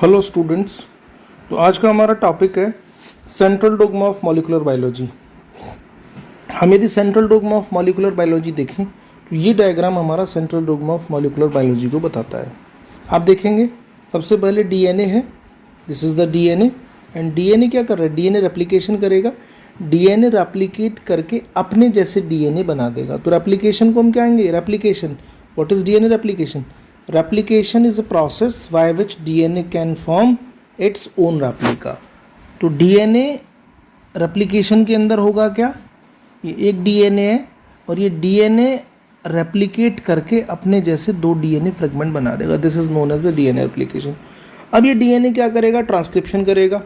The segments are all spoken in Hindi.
Hello students. तो आज का हमारा टॉपिक है central dogma of molecular biology. हम यदि central dogma of molecular biology देखें तो ये डायग्राम हमारा central dogma of molecular biology को बताता है। आप देखेंगे सबसे पहले डीएनए है, this is the DNA. And DNA क्या कर रहा है? डीएनए रेप्लिकेशन करेगा। डीएनए रेप्लिकेट करके अपने जैसे डीएनए बना देगा। तो रेप्लिकेशन को हम क्या आएंगे? Replication. What is DNA replication? Replication is a process by which DNA can form its own replica. तो डीएनए रेप्लिकेशन के अंदर होगा क्या? ये एक डीएनए है और ये डीएनए रेप्लिकेट करके अपने जैसे दो डीएनए फ्रेगमेंट बना देगा। This is known as the DNA replication. अब ये डीएनए क्या करेगा? ट्रांसक्रिप्शन करेगा।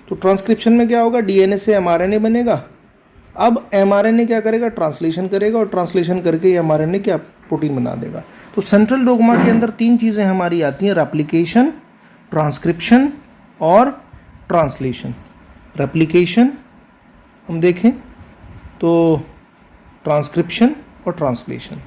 तो ट्रांसक्रिप्शन में क्या होगा? डीएनए से एमआरएनए बनेगा। अब एमआरएनए क्या करेगा? ट्रांसलेशन करेगा और ट्रांसलेशन करके ये एमआरएनए क्या प्रोटीन बना देगा। तो सेंट्रल डोग्मा के अंदर तीन चीज़ें हमारी आती हैं: रेप्लिकेशन, ट्रांसक्रिप्शन और ट्रांसलेशन। रेप्लिकेशन हम देखें तो ट्रांसक्रिप्शन और ट्रांसलेशन।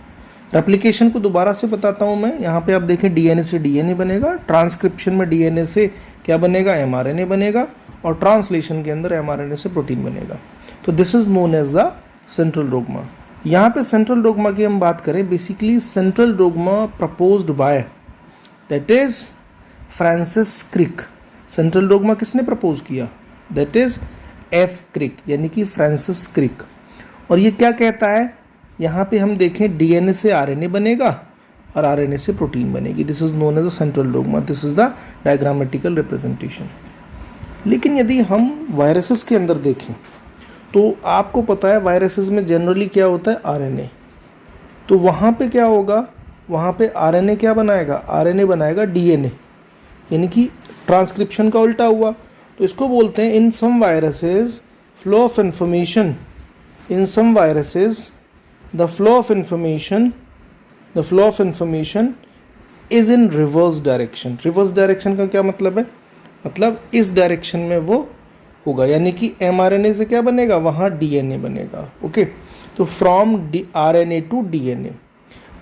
रेप्लिकेशन को दोबारा से बताता हूँ मैं। यहाँ पे आप देखें डीएनए से डीएनए बनेगा, ट्रांसक्रिप्शन में डीएनए से क्या बनेगा? एमआरएनए बनेगा, और ट्रांसलेशन के अंदर एमआरएनए से प्रोटीन बनेगा। तो this is known as the central dogma. यहाँ पे सेंट्रल डोग्मा की हम बात करें, basically central dogma proposed by that is Francis Crick. Central dogma किसने प्रपोज किया? दैट इज एफ क्रिक, यानी कि फ्रांसिस क्रिक। और ये क्या कहता है? यहाँ पे हम देखें डीएनए से आरएनए बनेगा और आरएनए से प्रोटीन बनेगी। This is known as the central dogma. This is the diagrammatical representation. लेकिन यदि हम वायरसेस के अंदर देखें तो आपको पता है वायरसेस में जनरली क्या होता है? आरएनए। तो वहाँ पे क्या होगा? वहाँ पे आरएनए क्या बनाएगा? आरएनए बनाएगा डीएनए, यानी कि ट्रांसक्रिप्शन का उल्टा हुआ। तो इसको बोलते हैं in some viruses flow of information. In some viruses the flow of information is in reverse direction. Reverse direction का क्या मतलब है? मतलब इस डायरेक्शन में वो होगा, यानी कि एमआरएनए से क्या बनेगा? वहाँ डीएनए बनेगा। ओके, तो from RNA to DNA,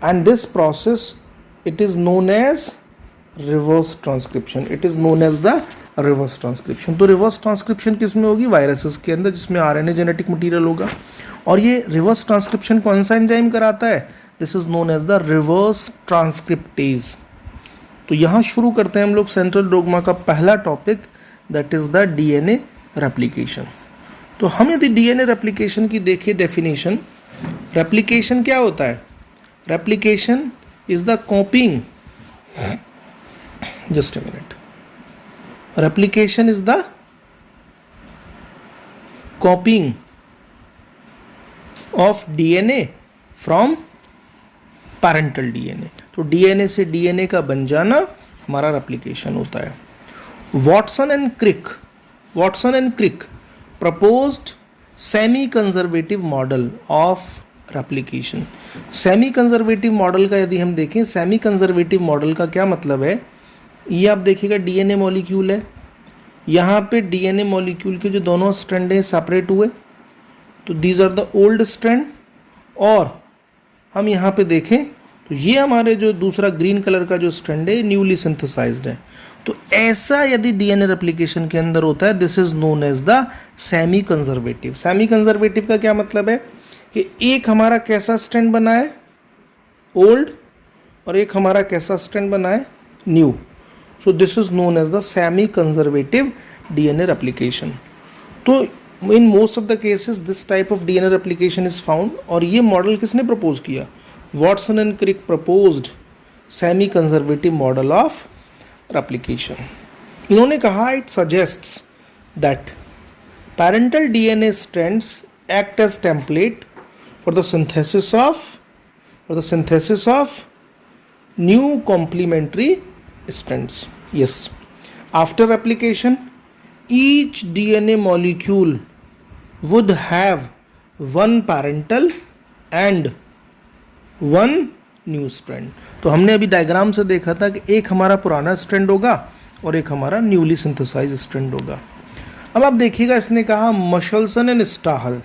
and this process it is known as reverse transcription. It is known as the reverse transcription. तो रिवर्स ट्रांसक्रिप्शन किस में होगी? वायरसेस के अंदर, जिसमें आरएनए जेनेटिक मटीरियल होगा। और ये रिवर्स ट्रांसक्रिप्शन कौन सा एंजाइम कराता है? This is known as the reverse transcriptase. तो यहाँ शुरू करते हैं हम लोग सेंट्रल डोग्मा का पहला topic, that is the DNA replication. तो हम यदि डीएनए रेप्लिकेशन की देखें डेफिनेशन, रेप्लिकेशन क्या होता है? Replication is the copying, just a minute, replication is the copying of DNA from parental DNA. तो डीएनए से डीएनए का बन जाना हमारा रेप्लिकेशन होता है। Watson and Crick proposed semi-conservative model of replication। semi-conservative model का यदि हम देखें, semi-conservative model का क्या मतलब है? ये आप देखिएगा डीएनए मॉलिक्यूल है, यहाँ पे डीएनए मॉलिक्यूल के जो दोनों स्ट्रैंड हैं सेपरेट हुए, तो these are the old strand. और हम यहाँ पे देखें तो ये हमारे जो दूसरा ग्रीन कलर का जो स्ट्रैंड है न्यूली सिंथेसाइज्ड है। तो ऐसा यदि डीएनए रेप्लिकेशन के अंदर होता है, this is known as the semi conservative. Semi conservative का क्या मतलब है? कि एक हमारा कैसा स्ट्रैंड बना है? ओल्ड, और एक हमारा कैसा स्ट्रैंड बना है? New. So this is known as the semi conservative DNA replication. तो in most of the cases this type of DNA replication is found. और ये मॉडल किसने प्रपोज किया? Watson and Crick proposed semi conservative model of replication। इन्होंने कहा it suggests that parental DNA strands act as template for the synthesis of new complementary strands। Yes, after replication each DNA molecule would have one parental and one new strand. तो हमने अभी डायग्राम से देखा था कि एक हमारा पुराना स्ट्रैंड होगा और एक हमारा न्यूली सिंथेसाइज स्ट्रैंड होगा। अब आप देखिएगा, इसने कहा मशल्सन एंड स्टाहल,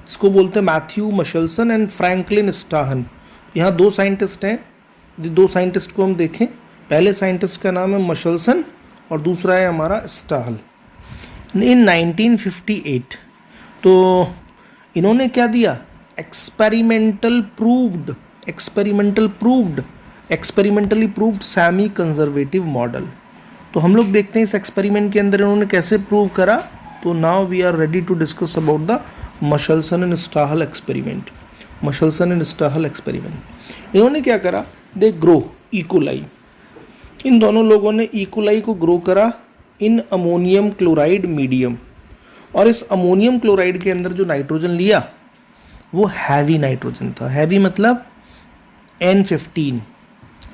इसको बोलते हैं मैथ्यू मशल्सन एंड फ्रैंकलिन स्टाहन। यहाँ दो साइंटिस्ट हैं। दो साइंटिस्ट को हम देखें, पहले साइंटिस्ट का नाम है मशल्सन और दूसरा है हमारा स्टाहल। इन 1958 तो इन्होंने क्या दिया, experimentally proved semi conservative model. तो हम लोग देखते हैं इस एक्सपेरिमेंट के अंदर इन्होंने कैसे प्रूव करा। तो now we are ready to discuss about the Meselson and Stahl experiment. इन्होंने क्या करा, दे ग्रो इकोलाई। इन दोनों लोगों ने इकोलाई को ग्रो करा इन अमोनियम क्लोराइड मीडियम, और इस अमोनियम क्लोराइड के अंदर जो नाइट्रोजन लिया वो हैवी नाइट्रोजन था। हैवी मतलब N15,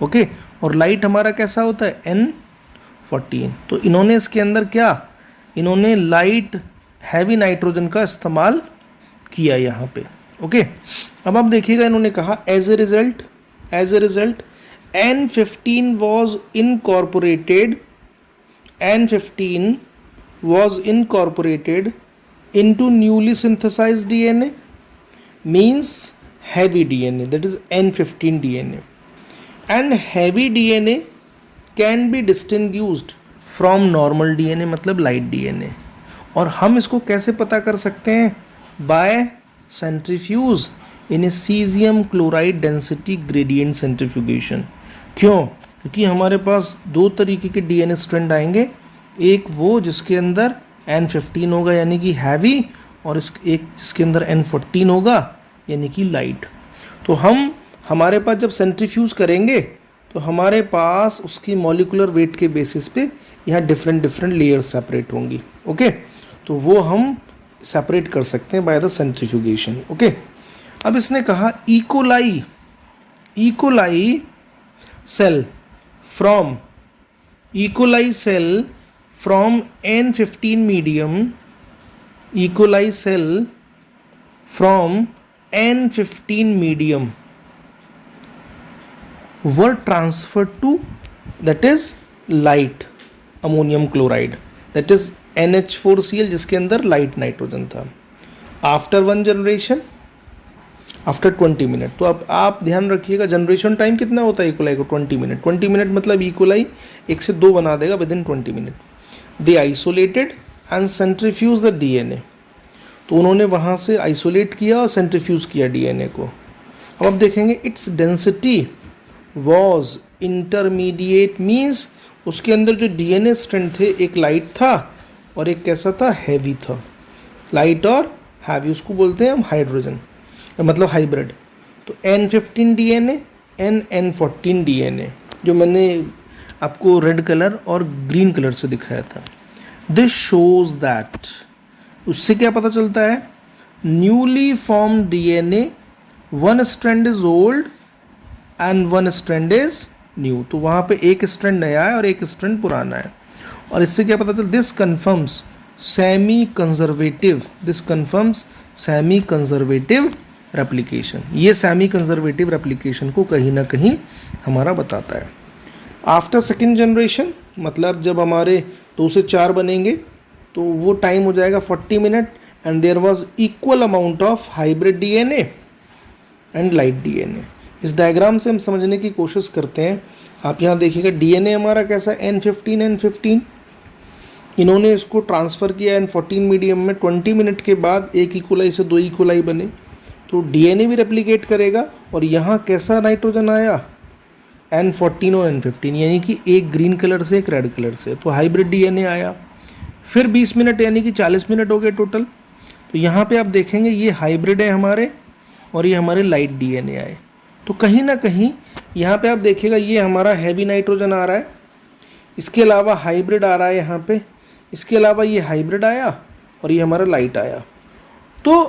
ओके, और लाइट हमारा कैसा होता है N14। तो इन्होंने इसके अंदर क्या, इन्होंने लाइट हैवी नाइट्रोजन का इस्तेमाल किया यहाँ पे, ओके। अब आप देखिएगा, इन्होंने कहा as a result N15 was incorporated into newly synthesized DNA, means heavy DNA, that is N15 DNA, and heavy DNA can be distinguished from normal DNA मतलब light DNA। और हम इसको कैसे पता कर सकते हैं, by centrifuge in a caesium chloride density gradient centrifugation. क्यों, क्योंकि हमारे पास दो तरीके के डीएनए स्ट्रैंड आएंगे, एक वो जिसके अंदर N15 होगा यानी कि हैवी, और एक जिसके अंदर N14 होगा यानी कि लाइट। तो हमारे पास जब सेंट्रीफ्यूज करेंगे तो हमारे पास उसकी मॉलिक्यूलर वेट के बेसिस पे यहाँ डिफरेंट लेयर्स सेपरेट होंगी, ओके। तो वो हम सेपरेट कर सकते हैं बाय द सेंट्रीफ्यूगेशन, ओके। अब इसने कहा E coli cell from N15 medium, E coli cell from N15 medium were transferred to, that is light ammonium chloride, that is NH4Cl, जिसके अंदर लाइट नाइट्रोजन था। After 1 generation, after 20 minute. तो अब आप ध्यान रखिएगा जनरेशन टाइम कितना होता है इकोलाई को, 20 मिनट। 20 मिनट मतलब इकोलाई 1 से 2 बना देगा with in 20 minute. They isolated and centrifuge the DNA. तो उन्होंने वहाँ से आइसोलेट किया और सेंट्रीफ्यूज किया डीएनए को। अब आप देखेंगे its density was intermediate, means उसके अंदर जो डीएनए स्ट्रैंड थे, एक लाइट था और एक कैसा था, हैवी था। लाइट और हैवी उसको बोलते हैं हम हाइड्रोजन, मतलब हाइब्रिड। तो N15 डीएनए, N14 डीएनए, जो मैंने आपको रेड कलर और ग्रीन कलर से दिखाया था। दिस शोज दैट, उससे क्या पता चलता है, newly form DNA, one strand is old and one strand is new. तो वहाँ पे एक स्ट्रैंड नया है और एक स्ट्रैंड पुराना है। और इससे क्या पता चलता, this confirms semi conservative replication. ये सेमी कंजर्वेटिव रेप्लिकेशन को कहीं ना कहीं हमारा बताता है। आफ्टर सेकेंड जनरेशन, मतलब जब हमारे 2 से 4 बनेंगे तो वो टाइम हो जाएगा 40 minute, and there was equal amount of hybrid DNA and light DNA. इस डायग्राम से हम समझने की कोशिश करते हैं। आप यहाँ देखिएगा डीएनए हमारा कैसा है, N15। इन्होंने इसको ट्रांसफ़र किया N14 मीडियम में। 20 मिनट के बाद एक इकोलाई से 2 इकोलाई बने, तो डीएनए भी रेप्लिकेट करेगा। और यहाँ कैसा नाइट्रोजन आया, N14 और N15, यानी कि एक ग्रीन कलर से एक रेड कलर से, तो हाइब्रिड डीएनए आया। फिर 20 मिनट यानी कि 40 मिनट हो गए टोटल। तो यहाँ पे आप देखेंगे ये हाइब्रिड है हमारे, और ये हमारे लाइट डीएनए आए। तो कहीं ना कहीं यहाँ पे आप देखिएगा ये हमारा हैवी नाइट्रोजन आ रहा है, इसके अलावा हाइब्रिड आ रहा है यहाँ पे, इसके अलावा ये हाइब्रिड आया और ये हमारा लाइट आया। तो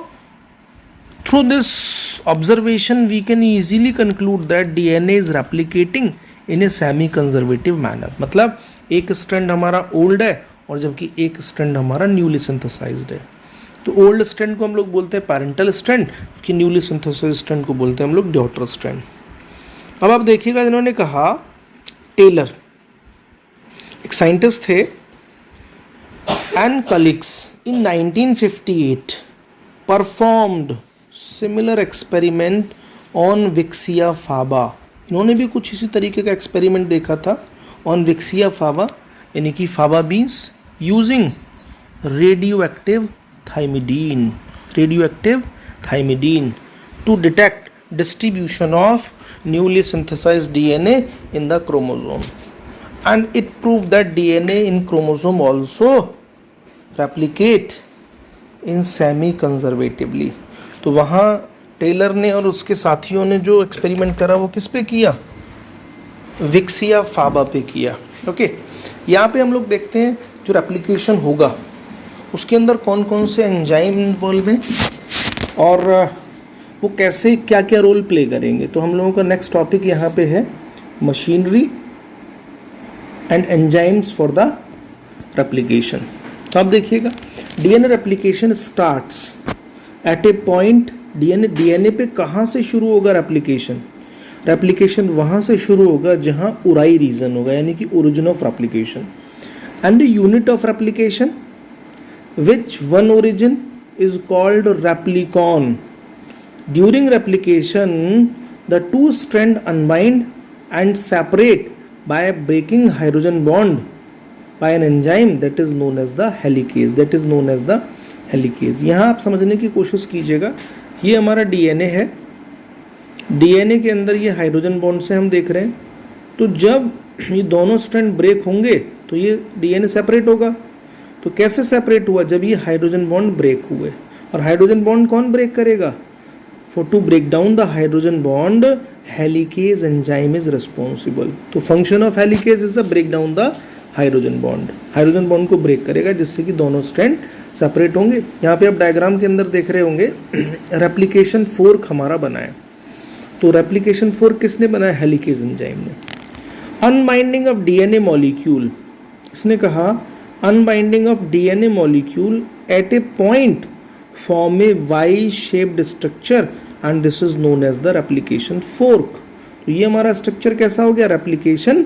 through this observation we can easily conclude that DNA is replicating in a semi conservative manner. मतलब एक स्ट्रैंड हमारा ओल्ड है और जबकि एक स्ट्रैंड हमारा न्यूली सिंथेसाइज्ड है। तो ओल्ड स्ट्रैंड को हम लोग बोलते हैं पैरेंटल स्ट्रैंड, कि न्यूली सिंथेसाइज्ड स्ट्रैंड को बोलते हैं हम लोग डॉटर स्ट्रैंड। अब आप देखिएगा, इन्होंने कहा टेलर एक साइंटिस्ट थे and colleagues in 1958 performed similar experiment on Vicia faba. इन्होंने भी कुछ इसी तरीके का एक्सपेरिमेंट देखा था ऑन विक्सिया फाबा यानी कि faba beans using radioactive thymidine to detect distribution of newly synthesized DNA in the chromosome, and it proved that DNA in chromosome also replicate in semi conservatively. तो वहाँ टेलर ने और उसके साथियों ने जो एक्सपेरिमेंट करा वो किस पे किया, विक्सिया फाबा पे किया. ओके, यहाँ पे हम लोग देखते हैं जो रेप्लिकेशन होगा उसके अंदर कौन कौन से एंजाइम इन्वॉल्व हैं और वो कैसे क्या क्या रोल प्ले करेंगे. तो हम लोगों का नेक्स्ट टॉपिक यहाँ पे है machinery and enzymes for the replication. तो आप देखिएगा DNA replication starts at a point. DNA पे कहाँ से शुरू होगा रेप्लिकेशन वहाँ से शुरू होगा जहाँ उराई रीजन होगा, यानी कि origin of replication. And the unit of replication which one origin is called replicon. During replication, the two strands unbind and separate by breaking hydrogen bond by an enzyme that is known as the helicase. यहाँ आप समझने की कोशिश कीजिएगा. ये हमारा डीएनए है. डीएनए के अंदर ये हाइड्रोजन बॉन्ड से हम देख रहे हैं. तो जब ये दोनों स्ट्रैंड ब्रेक होंगे तो ये डीएनए सेपरेट होगा. तो कैसे सेपरेट हुआ, जब ये हाइड्रोजन बॉन्ड ब्रेक हुए. और हाइड्रोजन बॉन्ड कौन ब्रेक करेगा, For to break down the hydrogen bond, helicase enzyme is responsible. तो function of helicase is the break down the hydrogen bond. Hydrogen bond को ब्रेक करेगा जिससे कि दोनों स्ट्रैंड सेपरेट होंगे. यहाँ पे आप डायग्राम के अंदर देख रहे होंगे रेप्लिकेशन फोर्क हमारा बना है. तो रेप्लिकेशन फोर्क किसने बनाया, हेलिकेज एंजाइम ने. अनबाइंडिंग ऑफ डीएनए मॉलिक्यूल, इसने कहा unbinding of DNA molecule at a point form a Y-shaped structure and this is known as the replication fork. तो ये हमारा स्ट्रक्चर कैसा हो गया, रेप्लिकेशन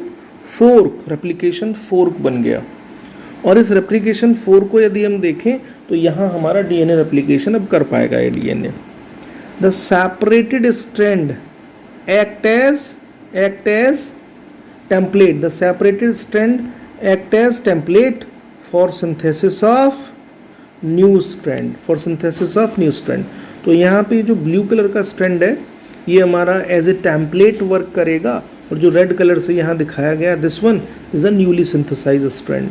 फोर्क बन गया. और इस रेप्लिकेशन फोर्क को यदि हम देखें तो यहाँ हमारा डीएनए रेप्लिकेशन अब कर पाएगा ये DNA. The separated strand act as template. The separated strand act as template for synthesis of new strand. तो यहाँ पे जो ब्लू कलर का स्ट्रैंड है ये हमारा एज ए टेम्पलेट वर्क करेगा. और जो रेड कलर से यहाँ दिखाया गया this one is a newly synthesized strand.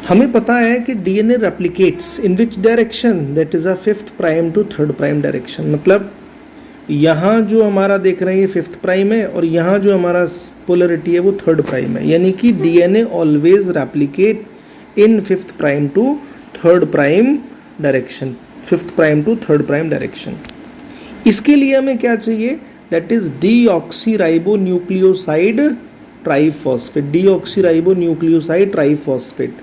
हमें पता है कि DNA replicates in which direction, that is a 5th prime to 3rd prime direction. मतलब यहाँ जो हमारा देख रहे हैं ये 5th प्राइम है और यहाँ जो हमारा पोलरिटी है वो 3rd प्राइम है. यानी कि DNA always replicate in 5th prime to 3rd prime direction. इसके लिए हमें क्या चाहिए, that is deoxyribonucleoside triphosphate.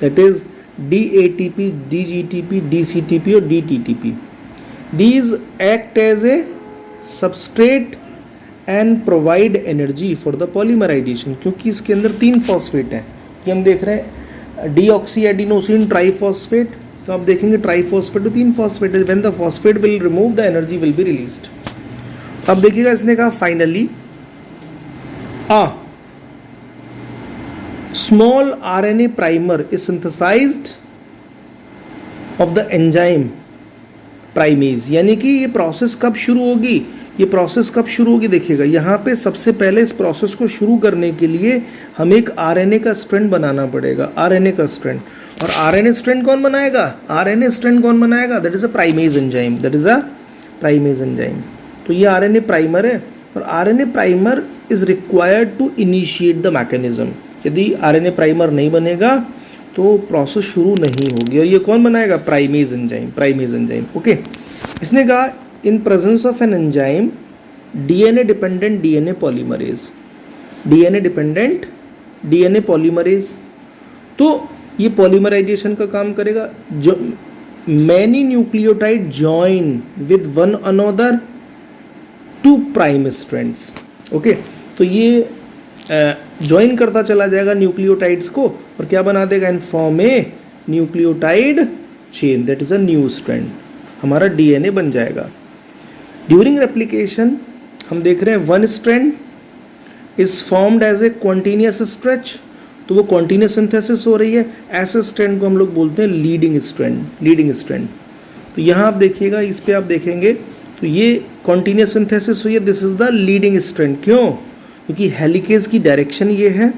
That is DATP, DGTP, DCTP और DTTP. These act as a substrate and provide energy for the polymerization. क्योंकि इसके अंदर 3 फॉस्फेट हैं. ये हम देख रहे हैं डीऑक्सी एडिनोसिन ट्राइफॉस्फेट. तो आप देखेंगे ट्राइफॉस्फेट तो 3 फॉस्फेट है. When the phosphate will remove the energy will be released. अब देखिएगा इसने कहा finally a small RNA primer is synthesized of the enzyme primase. यानी कि ये प्रोसेस कब शुरू होगी, देखिएगा यहाँ पे सबसे पहले इस प्रोसेस को शुरू करने के लिए हमें एक आरएनए का स्ट्रैंड बनाना पड़ेगा. और आरएनए स्ट्रैंड कौन बनाएगा, that is a primase enzyme. तो ये आरएनए प्राइमर है और RNA primer is required to initiate the mechanism. यदि आरएनए प्राइमर नहीं बनेगा तो प्रोसेस शुरू नहीं होगी. और ये कौन बनाएगा, प्राइमेज एंजाइम. ओके, इसने कहा in presence of an enzyme DNA dependent DNA polymerase. तो ये पॉलीमराइजेशन का काम करेगा. जो many nucleotide join with one another to prime strands. Okay, तो ये ज्वाइन करता चला जाएगा न्यूक्लियोटाइड्स को और क्या बना देगा, in form a nucleotide chain, that is a new strand. हमारा डीएनए बन जाएगा. ड्यूरिंग रेप्लिकेशन हम देख रहे हैं 1 strand is formed as a continuous stretch, तो वो कॉन्टिन्यूस सिंथेसिस हो रही है, ऐसे स्ट्रैंड को हम लोग बोलते हैं लीडिंग स्ट्रैंड। तो यहाँ आप देखिएगा, इस पे आप देखेंगे तो ये कॉन्टिन्यूस सिंथेसिस हुई है, this is the leading strand. क्यों? क्योंकि हेलिकेज की डायरेक्शन ये है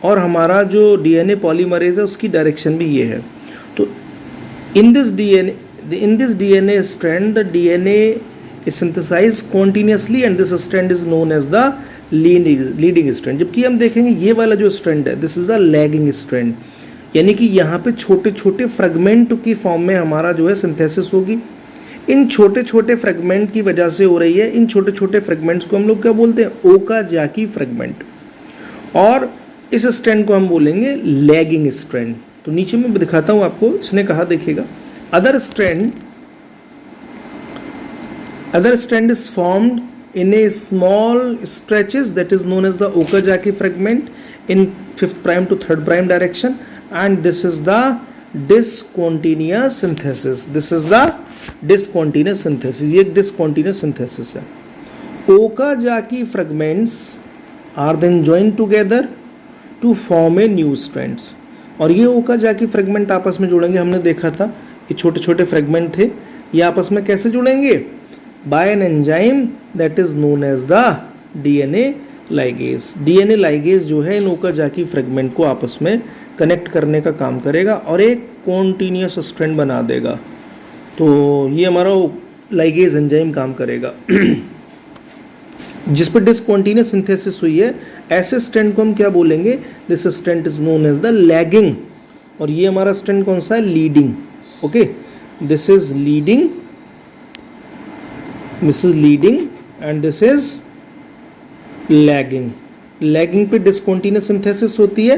और हमारा जो डीएनए पॉलीमरेज है उसकी डायरेक्शन भी ये है। तो in this DNA strand the DNA is synthesized continuously and this strand is known as the leading strand। जबकि हम देखेंगे ये वाला जो स्ट्रैंड है, this is a lagging strand, यानी कि यहाँ पे छोटे छोटे फ्रेगमेंट की फॉर्म में हमारा जो है सिंथेसिस होगी। इन छोटे छोटे फ्रेगमेंट की वजह से हो रही है। इन छोटे छोटे फ्रेगमेंट्स को हम लोग क्या बोलते हैं? Okazaki fragment. और इस स्ट्रैंड को हम बोलेंगे लैगिंग स्ट्रैंड। तो नीचे मैं दिखाता हूँ आपको, इसने कहा देखिएगा, other strand is formed in a small stretches that is known as the Okazaki fragment in 5th prime to 3rd prime direction, and this is the discontinuous synthesis। this is the discontinuous synthesis। ये discontinuous synthesis है। Okazaki fragments are then joined together to form a new strands। और ये ओकाजाकी फ्रेगमेंट आपस में जुड़ेंगे। हमने देखा था ये छोटे छोटे फ्रेगमेंट थे, ये आपस में कैसे जुड़ेंगे? by an enzyme that is known as the DNA ligase। DNA ligase जो है इन ओकाजाकी फ्रेगमेंट को आपस में कनेक्ट करने का काम करेगा और एक कॉन्टिन्यूस स्ट्रैंड बना देगा। तो ये हमारा लाइगेज एंजाइम काम करेगा जिस पर डिसकॉन्टिन्यूस सिंथेसिस हुई है। ऐसे स्ट्रैंड को हम क्या बोलेंगे? This strand is known as the lagging. और ये हमारा स्ट्रैंड कौन सा है? Leading. Okay, this is leading, this is leading and this is lagging। Lagging पे डिसकॉन्टिन्यूस सिंथेसिस होती है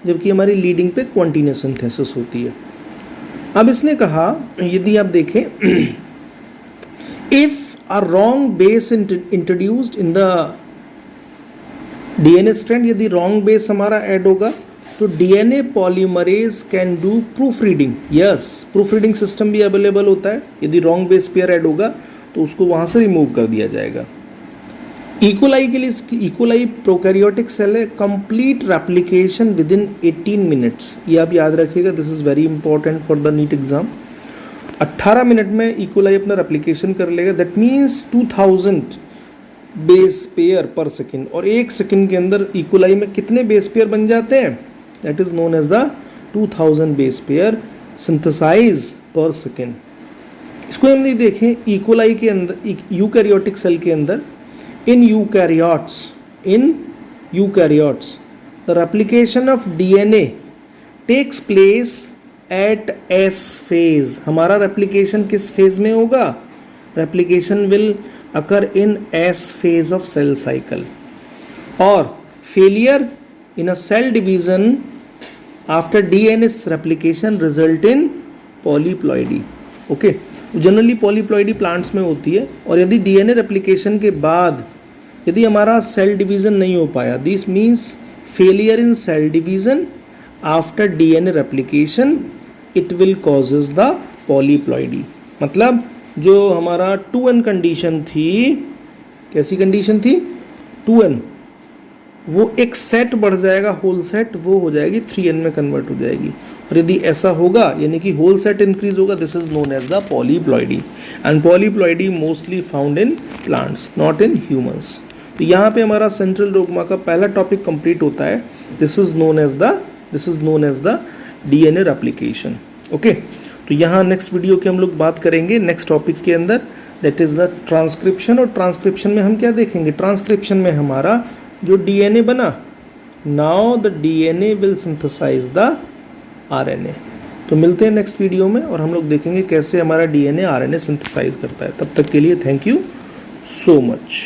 जबकि हमारी लीडिंग पे कॉन्टिन्यूस सिंथेसिस होती है। अब इसने कहा, यदि आप देखें, if a wrong base introduced in the DNA strand, यदि रॉन्ग बेस हमारा ऐड होगा तो DNA polymerase can do proof reading. Yes, proof reading system भी अवेलेबल होता है। यदि रॉन्ग बेस पेयर ऐड होगा तो उसको वहाँ से रिमूव कर दिया जाएगा। इकोलाई के लिए, इकोलाई प्रोकैरियोटिक सेल है, complete replication within 18 minutes. ये आप याद रखिएगा, this is very important for the NEET exam. 18 minute में इकोलाई अपना रेप्लिकेशन कर लेगा, that means 2000 base pair per second. और एक सेकेंड के अंदर इकोलाई में कितने बेस पेयर बन जाते हैं? That is known as the 2000 base pair synthesize per second. इसको हम नहीं देखें, इकोलाई के अंदर, यूकैरियोटिक सेल के अंदर, in eukaryotes the replication of DNA takes place at S phase. हमारा रेप्लिकेशन किस फेज में होगा? Replication will occur in S phase of cell cycle. और failure in a cell division after DNA replication result in polyploidy. Okay, generally polyploidy plants में होती है। और यदि डीएनए रेप्लिकेशन के बाद यदि हमारा सेल डिवीज़न नहीं हो पाया, this means failure in cell division after DNA replication, it will causes the polyploidy. मतलब जो हमारा 2n कंडीशन थी, कैसी कंडीशन थी? 2n, वो एक सेट बढ़ जाएगा, होल सेट, वो हो जाएगी 3n में कन्वर्ट हो जाएगी। और यदि ऐसा होगा, यानी कि होल सेट इंक्रीज होगा, this is known as the polyploidy. And polyploidy mostly found in plants, not in humans. तो यहाँ पे हमारा सेंट्रल डोग्मा का पहला टॉपिक कंप्लीट होता है। This is known as the DNA replication. Okay, तो यहाँ नेक्स्ट वीडियो की हम लोग बात करेंगे नेक्स्ट टॉपिक के अंदर, दैट इज द ट्रांसक्रिप्शन। और ट्रांसक्रिप्शन में हम क्या देखेंगे? ट्रांसक्रिप्शन में हमारा जो डीएनए बना, now the DNA will synthesise the RNA. तो मिलते हैं नेक्स्ट वीडियो में और हम लोग देखेंगे कैसे हमारा डीएनए आरएनए सिंथेसाइज करता है। तब तक के लिए थैंक यू सो मच।